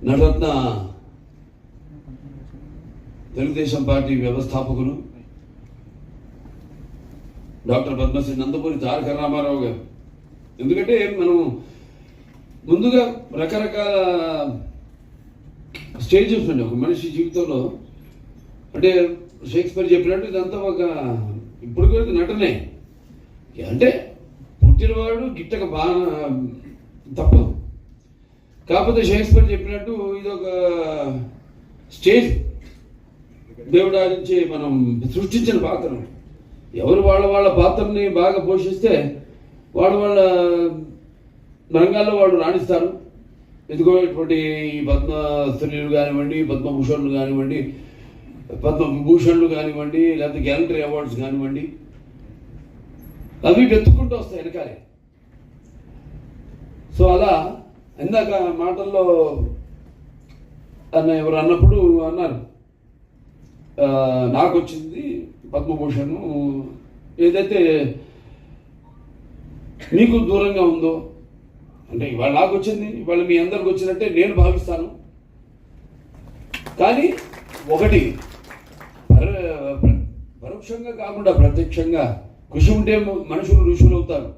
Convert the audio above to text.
Nataratna Telugu Desam party వ్యవస్థాపకులు doctor Padmashri Nandamuri Taraka Ramarao గారు. ఎందుకంటే మనం ముందుగా రకరకాల స్టేజెస్ ఉండే ఒక మనిషి జీవితంలో. అంటే షేక్స్పియర్ చెప్పినట్టు ఇదంతా ఒక ఇప్పుడు కూడా నటనే. అంటే పుట్టినవాడు గిట్టక బాగా తప్పదు. కాకపోతే షేక్స్పియర్ చెప్పినట్టు ఇదొక స్టేజ్, దేవుడు ఆడించి మనం సృష్టించిన పాత్రను. ఎవరు వాళ్ళ పాత్రని బాగా పోషిస్తే వాళ్ళ రంగాల్లో వాళ్ళు రాణిస్తారు. ఇదిగో ఇటువంటి పద్మశ్రీలు కానివ్వండి, పద్మభూషణ్లు కానివ్వండి, పద్మవిభూషణ్లు కానివ్వండి, లేకపోతే గ్యాలంటరీ అవార్డ్స్ కానివ్వండి, అవి వెతుక్కుంటూ వస్తాయి వెనకాలే. సో అలా ఇందాక మాటల్లో ఎవరు అన్నప్పుడు అన్నారు, నాకు వచ్చింది పద్మభూషణ్, ఏదైతే మీకు దూరంగా ఉందో, అంటే ఇవాళ నాకు వచ్చింది, ఇవాళ మీ అందరికి వచ్చినట్టే నేను భావిస్తాను. కానీ ఒకటి పరోక్షంగా కాకుండా ప్రత్యక్షంగా కృషి ఉంటే మనుషులు ఋషులు అవుతారు.